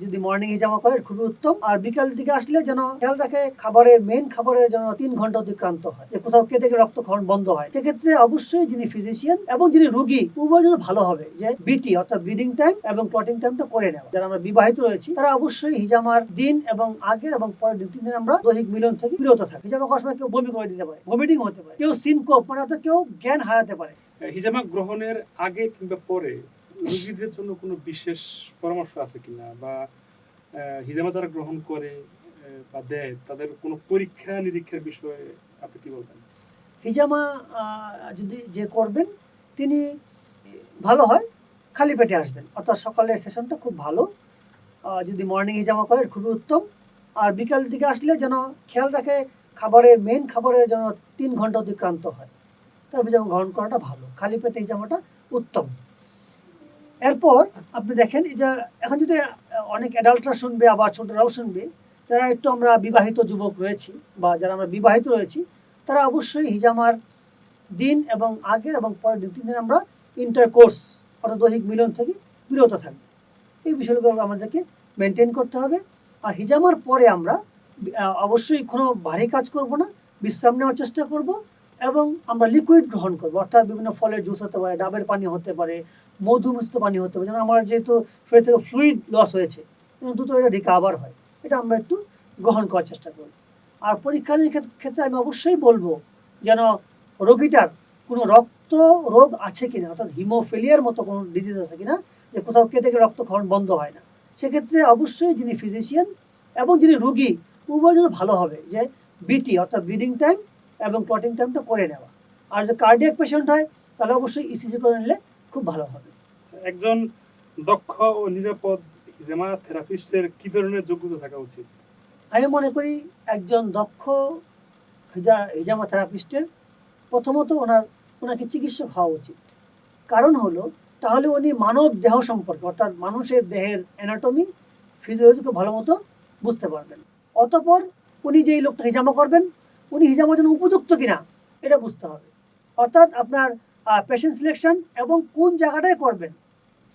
যদি মর্নিং হিজামা করে খুবই উত্তম। আর বিকাল দিকে আসলে যেন খেয়াল রাখে খাবারের মেন খাবারের যেন 3 ঘন্টা অতিক্রান্ত হয়, যে কোথাও কেটে রক্তক্ষরণ বন্ধ হয়। সেক্ষেত্রে অবশ্যই যিনি ফিজিশিয়ান এবং যিনি রোগী উভয় যেন ভালো হবে যে বিটি অর্থাৎ ব্লিডিং টাইম এবং ক্লটিং টাইমটা করে নেওয়া। যারা আমরা বিবাহিত রয়েছি তারা অবশ্যই হিজামার দিন এবং আগের এবং পরের 2-3 দিন আমরা দৈহিক মিলন থেকে বিরত থাকি। হিজামা করার সময় কেউ বমি করে দিতে পারে, ভমিটিং হতে পারে, কেউ সিনকোপ মানে অর্থাৎ কেউ জ্ঞান হারাতে পারে। হিজামা গ্রহণের আগে কিংবা পরে রোগীদের জন্য কোনো বিশেষ পরামর্শ আছে কিনা, বা হিজামা যারা গ্রহণ করে বা দেয় তাদের কোনো পরীক্ষা নিরীক্ষার বিষয়ে আপনি কি বলবেন? হিজামা যদি যে করবেন তিনি ভালো হয় খালি পেটে আসবেন, অর্থাৎ সকালের সেশনটা খুব ভালো। যদি মর্নিং হিজামা করে খুবই উত্তম। আর বিকাল দিকে আসলে যেন খেয়াল রাখে খাবারের মেন খাবারের যেন 3 ঘন্টা অতিক্রান্ত হয়, তার হিজামা গ্রহণ করাটা ভালো। খালি পেটে হিজামাটা উত্তম। এরপর আপনি দেখেন যে এখন যদি অনেক অ্যাডাল্টরা শুনবে, আবার ছোটরাও শুনবে, যারা একটু আমরা বিবাহিত যুবক রয়েছি বা যারা আমরা বিবাহিত রয়েছি, তারা অবশ্যই হিজামার দিন এবং আগের এবং পরের 2-3 দিন আমরা ইন্টারকোর্স অর্থাৎ দৈহিক মিলন থেকে বিরত থাকবে। এই বিষয়গুলো আমাদেরকে মেনটেন করতে হবে। আর হিজামার পরে আমরা অবশ্যই কোনো ভারী কাজ করব না, বিশ্রাম নেওয়ার চেষ্টা করব এবং আমরা লিকুইড গ্রহণ করব, অর্থাৎ বিভিন্ন ফলের জুস হতে পারে, ডাবের পানি হতে পারে, মধু মিশ্রিত পানি হতে পারে, যেন আমার যেহেতু শরীর থেকে ফ্লুইড লস হয়েছে দ্রুত এটা রিকাভার হয়, এটা আমরা একটু গ্রহণ করার চেষ্টা করব। আর পরীক্ষার ক্ষেত্রে আমি অবশ্যই বলবো যেন রোগীটার কোনো রক্ত রোগ আছে কিনা, অর্থাৎ হিমোফিলিয়ার মতো কোনো ডিজিজ আছে কিনা, যে কোথাও কেটে রক্তক্ষরণ বন্ধ হয় না। সেক্ষেত্রে অবশ্যই যিনি ফিজিশিয়ান এবং যিনি রোগী উভয় যেন ভালো হবে যে বিটি অর্থাৎ ব্লিডিং টাইম এবং ক্লটিং টাইমটা করে নেওয়া। আর যে কার্ডিয়াক পেশেন্ট হয় তাহলে অবশ্যই ইসিজি করে নিলে খুব ভালো হবে। একজন দক্ষ ও নিরাপদ হিজামা থেরাপিস্টের কি ধরনের যোগ্যতা থাকা উচিত? আমি মনে করি একজন দক্ষ হিজামা থেরাপিস্টের প্রথমত ওনাকে চিকিৎসক হওয়া উচিত। কারণ হলো তাহলে উনি মানব দেহ সম্পর্কে অর্থাৎ মানুষের দেহের অ্যানাটমি ফিজিওলজিকে ভালো মতো বুঝতে পারবেন। অতঃপর উনি যেই লোকটা হিজামা করবেন উনি হিজামার জন্য উপযুক্ত কিনা এটা বুঝতে হবে। অর্থাৎ আপনার পেশেন্ট সিলেকশন এবং কোন জায়গাটায় করবেন,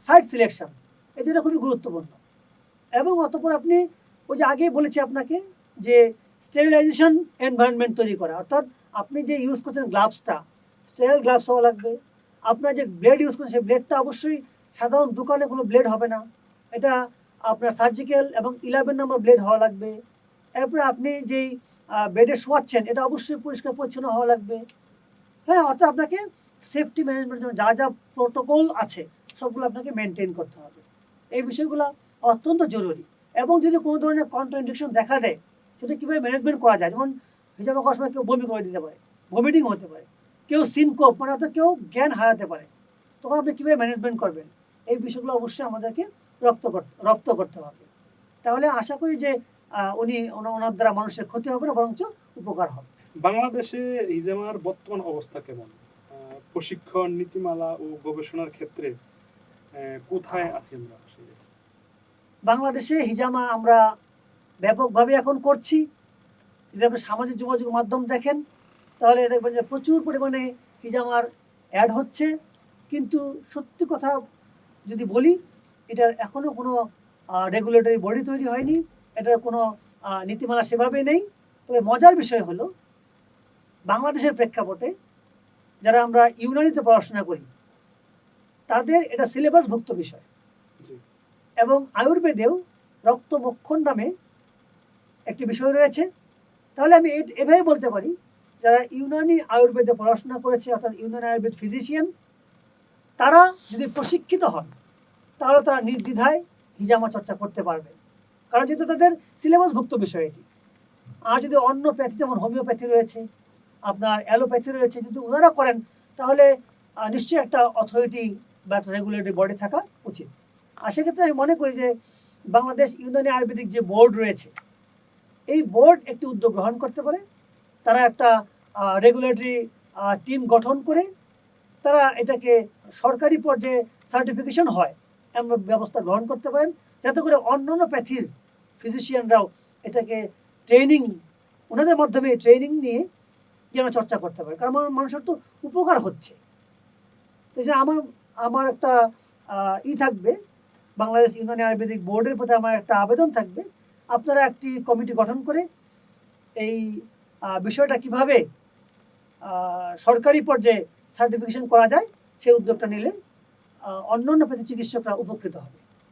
সাইট সিলেকশন, এই দুটো খুবই গুরুত্বপূর্ণ। এবং অতঃপর আপনি ওই যে আগেই বলেছি আপনাকে যে স্টেরিলাইজেশন এনভায়রনমেন্ট তৈরি করা, অর্থাৎ আপনি যে ইউজ করছেন গ্লাভসটা স্টেরাইল গ্লাভস হওয়া লাগবে। আপনার যে ব্লেড ইউজ করছেন সেই ব্লেডটা অবশ্যই সাধারণ দোকানে কোনো ব্লেড হবে না, এটা আপনার সার্জিক্যাল এবং 11 নম্বর ব্লেড হওয়া লাগবে। এরপরে আপনি যেই বেডে শোয়াচ্ছেন এটা অবশ্যই পরিষ্কার পরিচ্ছন্ন হওয়া লাগবে। হ্যাঁ, অর্থাৎ আপনাকে সেফটি ম্যানেজমেন্টের জন্য যা যা প্রোটোকল আছে সবগুলো আপনাকে মেনটেন করতে হবে। এই বিষয়গুলো অত্যন্ত জরুরি। এবং যদি কোনো ধরনের কন্ট্রাইন্ডিকশন দেখা দেয় সেটা কীভাবে ম্যানেজমেন্ট করা যায়, যেমন হিজামা করার সময় কেউ বমি করে দিতে পারে, ভমিটিং হতে পারে, কেউ সিনকোপ মানে অর্থাৎ কেউ জ্ঞান হারাতে পারে, তখন আপনি কীভাবে ম্যানেজমেন্ট করবেন, এই বিষয়গুলো অবশ্যই আমাদেরকে রপ্ত করতে হবে। তাহলে আশা করি যে ওনার দ্বারা মানুষের ক্ষতি হবে না, বরঞ্চ উপকার হবে। বাংলাদেশে হিজামার বর্তমান অবস্থা কেমন? প্রশিক্ষণ, নীতিমালা ও গবেষণার ক্ষেত্রে কোথায় আছি আমরা? বাংলাদেশে হিজামা আমরা ব্যাপকভাবে এখন করছি। যদি আপনি সামাজিক যোগাযোগ মাধ্যম দেখেন তাহলে দেখবেন যে প্রচুর পরিমাণে হিজামার অ্যাড হচ্ছে। কিন্তু সত্যি কথা যদি বলি, এটার এখনও কোনো রেগুলেটরি বডি তৈরি হয়নি, এটার কোনো নীতিমালা সেভাবে নেই। তবে মজার বিষয় হলো বাংলাদেশের প্রেক্ষাপটে যারা আমরা ইউনানিতে পড়াশোনা করি তাদের এটা সিলেবাসভুক্ত বিষয়, এবং আয়ুর্বেদেও রক্তমক্ষণ নামে একটি বিষয় রয়েছে। তাহলে আমি এভাবে বলতে পারি যারা ইউনানি আয়ুর্বেদে পড়াশোনা করেছে অর্থাৎ ইউনানি আয়ুর্বেদ ফিজিশিয়ান, তারা যদি প্রশিক্ষিত হন তাহলে তারা নির্দ্বিধায় হিজামা চর্চা করতে পারবে, কারণ যেহেতু তাদের সিলেবাসভুক্ত বিষয় এটি। আর যদি অন্য প্যাথি যেমন হোমিওপ্যাথি রয়েছে, আপনার অ্যালোপ্যাথি রয়েছে, যদি ওনারা করেন তাহলে নিশ্চয়ই একটা অথরিটি বা একটা রেগুলেটরি বডি থাকা উচিত। আর সেক্ষেত্রে আমি মনে করি যে বাংলাদেশ ইউনানি আয়ুর্বেদিক যে বোর্ড রয়েছে এই বোর্ড একটি উদ্যোগ গ্রহণ করতে পারে। তারা একটা রেগুলেটরি টিম গঠন করে তারা এটাকে সরকারি পর্যায়ে সার্টিফিকেশন হয় এমন ব্যবস্থা গ্রহণ করতে পারেন, যাতে করে অন্যান্য প্যাথির ফিজিশিয়ানরাও এটাকে ট্রেনিং, ওনাদের মাধ্যমে ট্রেনিং নিয়ে যেন চর্চা করতে পারে, কারণ মানুষের তো উপকার হচ্ছে। এই যে আমার একটা থাকবে বাংলাদেশ ইউনানি আয়ুর্বেদিক বোর্ডের প্রতি আমার একটা আবেদন থাকবে, আপনারা একটি কমিটি গঠন করে এই বিষয়টা কিভাবে সরকারি পর্যায়ে সার্টিফিকেশন করা যায় সেই উদ্যোগটা নিলে অন্যান্য পেশি চিকিৎসকরা উপকৃত হবে।